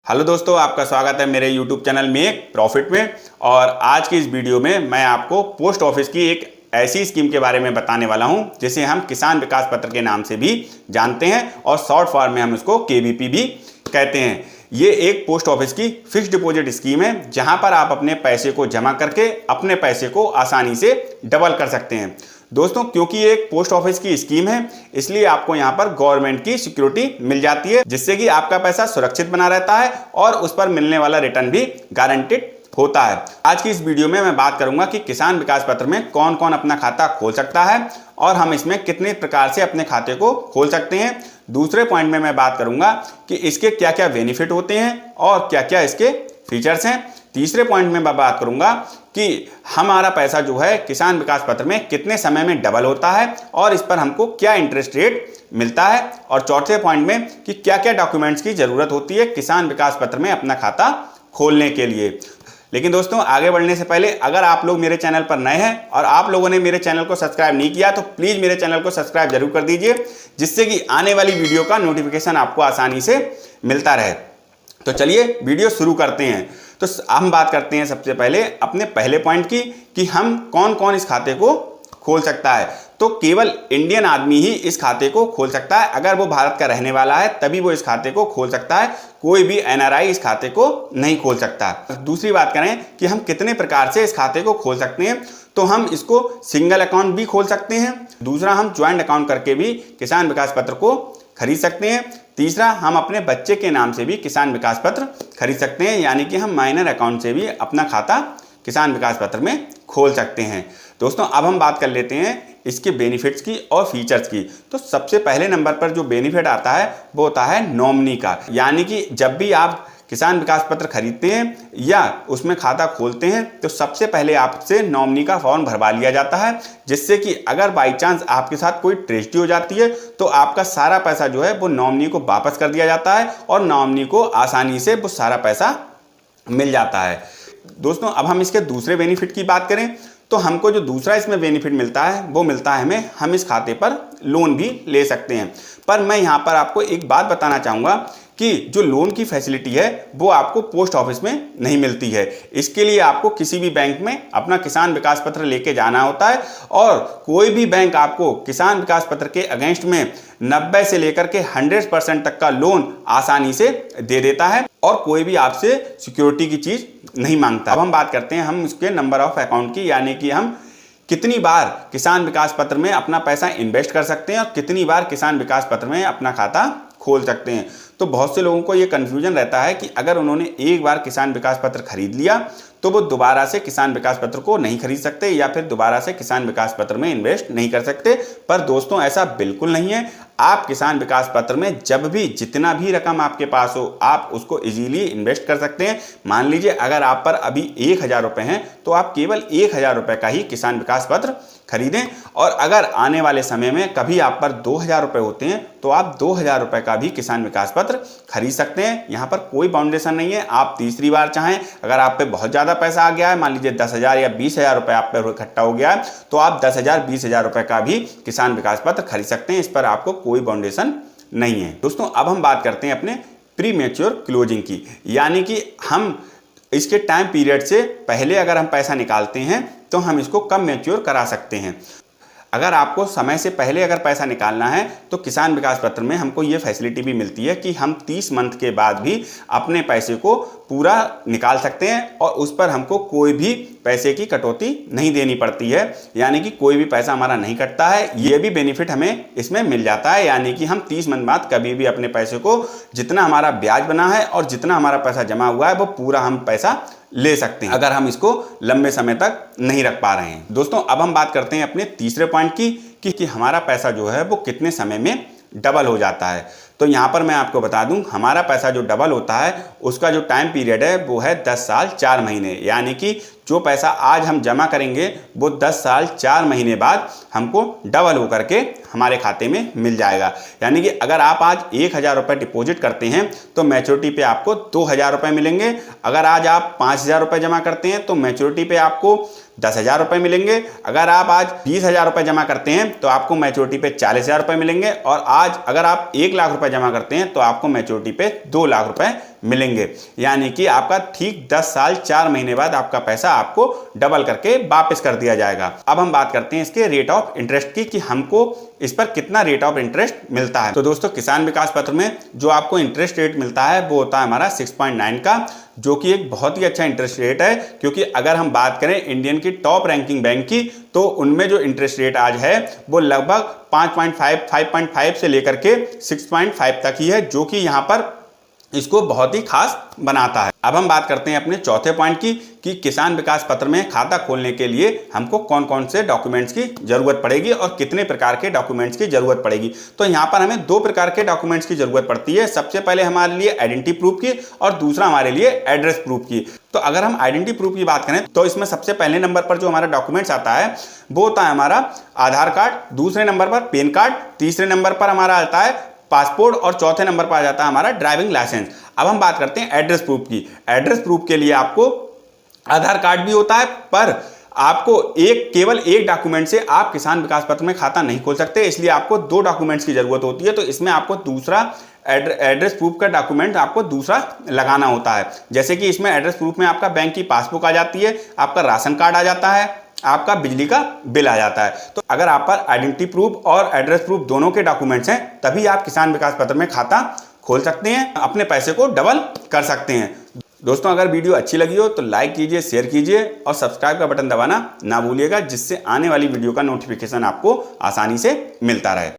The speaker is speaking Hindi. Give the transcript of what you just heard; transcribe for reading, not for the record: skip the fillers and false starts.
हेलो दोस्तों, आपका स्वागत है मेरे YouTube चैनल मेक प्रॉफिट में। और आज की इस वीडियो में मैं आपको पोस्ट ऑफिस की एक ऐसी स्कीम के बारे में बताने वाला हूं जिसे हम किसान विकास पत्र के नाम से भी जानते हैं और शॉर्ट फॉर्म में हम इसको KVP भी कहते हैं। ये एक पोस्ट ऑफिस की फिक्स्ड डिपॉजिट स्कीम है जहां पर आप अपने पैसे को जमा करके अपने पैसे को आसानी से डबल कर सकते हैं। दोस्तों, क्योंकि ये एक पोस्ट ऑफिस की स्कीम है इसलिए आपको यहाँ पर गवर्नमेंट की सिक्योरिटी मिल जाती है, जिससे कि आपका पैसा सुरक्षित बना रहता है और उस पर मिलने वाला रिटर्न भी गारंटेड होता है। आज की इस वीडियो में मैं बात करूंगा कि किसान विकास पत्र में कौन कौन अपना खाता खोल सकता है और हम इसमें कितने प्रकार से अपने खाते को खोल सकते हैं। दूसरे पॉइंट में मैं बात करूंगा कि इसके क्या क्या बेनिफिट होते हैं और क्या क्या इसके फीचर्स हैं। तीसरे पॉइंट में मैं बात करूंगा कि हमारा पैसा जो है किसान विकास पत्र में कितने समय में डबल होता है और इस पर हमको क्या इंटरेस्ट रेट मिलता है। और चौथे पॉइंट में कि क्या क्या डॉक्यूमेंट्स की जरूरत होती है किसान विकास पत्र में अपना खाता खोलने के लिए। लेकिन दोस्तों, आगे बढ़ने से पहले अगर आप लोग मेरे चैनल पर नए हैं और आप लोगों ने मेरे चैनल को सब्सक्राइब नहीं किया तो प्लीज़ मेरे चैनल को सब्सक्राइब जरूर कर दीजिए, जिससे कि आने वाली वीडियो का नोटिफिकेशन आपको आसानी से मिलता रहे। तो चलिए वीडियो शुरू करते हैं। तो हम बात करते हैं सबसे पहले अपने पहले पॉइंट की कि हम कौन कौन इस खाते को खोल सकता है। तो केवल इंडियन आदमी ही इस खाते को खोल सकता है। अगर वो भारत का रहने वाला है तभी वो इस खाते को खोल सकता है। कोई भी NRI इस खाते को नहीं खोल सकता। दूसरी बात करें कि हम कितने प्रकार से इस खाते को खोल सकते हैं, तो हम इसको सिंगल अकाउंट भी खोल सकते हैं। दूसरा, हम ज्वाइंट अकाउंट करके भी किसान विकास पत्र को खरीद सकते हैं। तीसरा, हम अपने बच्चे के नाम से भी किसान विकास पत्र खरीद सकते हैं, यानी कि हम माइनर अकाउंट से भी अपना खाता किसान विकास पत्र में खोल सकते हैं। दोस्तों, अब हम बात कर लेते हैं इसके बेनिफिट्स की और फीचर्स की। तो सबसे पहले नंबर पर जो बेनिफिट आता है वो होता है नॉमिनी का, यानी कि जब भी आप किसान विकास पत्र खरीदते हैं या उसमें खाता खोलते हैं तो सबसे पहले आपसे नॉमिनी का फॉर्म भरवा लिया जाता है, जिससे कि अगर बाई चांस आपके साथ कोई ट्रेजेडी हो जाती है तो आपका सारा पैसा जो है वो नॉमिनी को वापस कर दिया जाता है और नॉमिनी को आसानी से वो सारा पैसा मिल जाता है। दोस्तों, अब हम इसके दूसरे बेनिफिट की बात करें तो हमको जो दूसरा इसमें बेनिफिट मिलता है वो मिलता है हमें, हम इस खाते पर लोन भी ले सकते हैं। पर मैं यहाँ पर आपको एक बात बताना चाहूँगा कि जो लोन की फैसिलिटी है वो आपको पोस्ट ऑफिस में नहीं मिलती है। इसके लिए आपको किसी भी बैंक में अपना किसान विकास पत्र लेके जाना होता है और कोई भी बैंक आपको किसान विकास पत्र के अगेंस्ट में 90 से लेकर के 100% तक का लोन आसानी से दे देता है और कोई भी आपसे सिक्योरिटी की चीज़ नहीं मांगता। अब हम बात करते हैं हम इसके नंबर ऑफ अकाउंट की, यानी कि हम कितनी बार किसान विकास पत्र में अपना पैसा इन्वेस्ट कर सकते हैं और कितनी बार किसान विकास पत्र में अपना खाता खोल सकते हैं। तो बहुत से लोगों को ये कन्फ्यूजन रहता है कि अगर उन्होंने एक बार किसान विकास पत्र खरीद लिया तो वो दोबारा से किसान विकास पत्र को नहीं खरीद सकते या फिर दोबारा से किसान विकास पत्र में इन्वेस्ट नहीं कर सकते। पर दोस्तों, ऐसा बिल्कुल नहीं है। आप किसान विकास पत्र में जब भी जितना भी रकम आपके पास हो आप उसको इजीली इन्वेस्ट कर सकते हैं। मान लीजिए अगर आप पर अभी 1000 रुपये हैं तो आप केवल 1000 रुपये का ही किसान विकास पत्र खरीदें, और अगर आने वाले समय में कभी आप पर 2000 रुपये होते हैं तो आप 2000 रुपये का भी किसान विकास पत्र खरीद सकते हैं। यहाँ पर कोई बाउंडेशन नहीं है। आप तीसरी बार चाहें, अगर आप पे बहुत ज़्यादा पैसा आ गया है, मान लीजिए 10,000 या 20,000 रुपये आप पे इकट्ठा हो गया है, तो आप 10,000 20,000 रुपये का भी किसान विकास पत्र खरीद सकते हैं। इस पर आपको कोई बाउंडेशन नहीं है। दोस्तों, अब हम बात करते हैं अपने प्री मैच्योर क्लोजिंग की, यानी कि हम इसके टाइम पीरियड से पहले अगर हम पैसा निकालते हैं तो हम इसको कब मैच्योर करा सकते हैं। अगर आपको समय से पहले अगर पैसा निकालना है तो किसान विकास पत्र में हमको ये फैसिलिटी भी मिलती है कि हम 30 मंथ के बाद भी अपने पैसे को पूरा निकाल सकते हैं और उस पर हमको कोई भी पैसे की कटौती नहीं देनी पड़ती है, यानी कि कोई भी पैसा हमारा नहीं कटता है। ये भी बेनिफिट हमें इसमें मिल जाता है, यानी कि हम 30 मंथ बाद कभी भी अपने पैसे को जितना हमारा ब्याज बना है और जितना हमारा पैसा जमा हुआ है वो पूरा हम पैसा ले सकते हैं अगर हम इसको लंबे समय तक नहीं रख पा रहे हैं। दोस्तों, अब हम बात करते हैं अपने तीसरे पॉइंट की कि हमारा पैसा जो है वो कितने समय में डबल हो जाता है। तो यहाँ पर मैं आपको बता दूं, हमारा पैसा जो डबल होता है उसका जो टाइम पीरियड है वो है 10 साल 4 महीने, यानी कि जो पैसा आज हम जमा करेंगे वो 10 साल 4 महीने बाद हमको डबल होकर के हमारे खाते में मिल जाएगा। यानी कि अगर आप आज 1000 रुपये डिपॉजिट करते हैं तो मैच्योरिटी पे आपको 2000 रुपये मिलेंगे। अगर आज आप 5000 रुपये जमा करते हैं तो मैच्योरिटी पे आपको 10,000 रुपये मिलेंगे। अगर आप आज 20,000 रुपये जमा करते हैं तो आपको मैच्योरिटी पे 40,000 रुपये मिलेंगे। और आज अगर आप 1 लाख रुपये जमा करते हैं तो आपको मैच्योरिटी पे 2 लाख रुपये मिलेंगे। यानी कि आपका ठीक 10 साल 4 महीने बाद आपका पैसा आपको डबल करके वापस कर दिया जाएगा। अब हम बात करते हैं इसके रेट ऑफ इंटरेस्ट की कि हमको इस पर कितना रेट ऑफ इंटरेस्ट मिलता है। तो दोस्तों किसान विकास पत्र में जो आपको इंटरेस्ट रेट मिलता है वो होता है हमारा 6.9 का, जो कि एक बहुत ही अच्छा इंटरेस्ट रेट है। क्योंकि अगर हम बात करें इंडियन की टॉप रैंकिंग बैंक की, तो उनमें जो इंटरेस्ट रेट आज है वो लगभग 5.5 5.5 से लेकर के 6.5 तक ही है, जो कि यहाँ पर इसको बहुत ही खास बनाता है। अब हम बात करते हैं अपने चौथे पॉइंट की कि किसान विकास पत्र में खाता खोलने के लिए हमको कौन कौन से डॉक्यूमेंट्स की जरूरत पड़ेगी और कितने प्रकार के डॉक्यूमेंट्स की जरूरत पड़ेगी। तो यहाँ पर हमें 2 प्रकार के डॉक्यूमेंट्स की जरूरत पड़ती है। सबसे पहले हमारे लिए आइडेंटिटी प्रूफ की और दूसरा हमारे लिए एड्रेस प्रूफ की। तो अगर हम आइडेंटिटी प्रूफ की बात करें तो इसमें सबसे पहले नंबर पर जो हमारा डॉक्यूमेंट्स आता है वो होता है हमारा आधार कार्ड, दूसरे नंबर पर पैन कार्ड, तीसरे नंबर पर हमारा आता है पासपोर्ट और चौथे नंबर पर आ जाता है हमारा ड्राइविंग लाइसेंस। अब हम बात करते हैं एड्रेस प्रूफ की। एड्रेस प्रूफ के लिए आपको आधार कार्ड भी होता है, पर आपको केवल एक डॉक्यूमेंट से आप किसान विकास पत्र में खाता नहीं खोल सकते, इसलिए आपको 2 डॉक्यूमेंट्स की जरूरत होती है। तो इसमें आपको दूसरा एड्रेस प्रूफ का डॉक्यूमेंट आपको दूसरा लगाना होता है। जैसे कि इसमें एड्रेस प्रूफ में आपका बैंक की पासबुक आ जाती है, आपका राशन कार्ड आ जाता है, आपका बिजली का बिल आ जाता है। तो अगर आप पर आइडेंटिटी प्रूफ और एड्रेस प्रूफ दोनों के डॉक्यूमेंट्स हैं तभी आप किसान विकास पत्र में खाता खोल सकते हैं, अपने पैसे को डबल कर सकते हैं। दोस्तों अगर वीडियो अच्छी लगी हो तो लाइक कीजिए, शेयर कीजिए और सब्सक्राइब का बटन दबाना ना भूलिएगा, जिससे आने वाली वीडियो का नोटिफिकेशन आपको आसानी से मिलता रहे।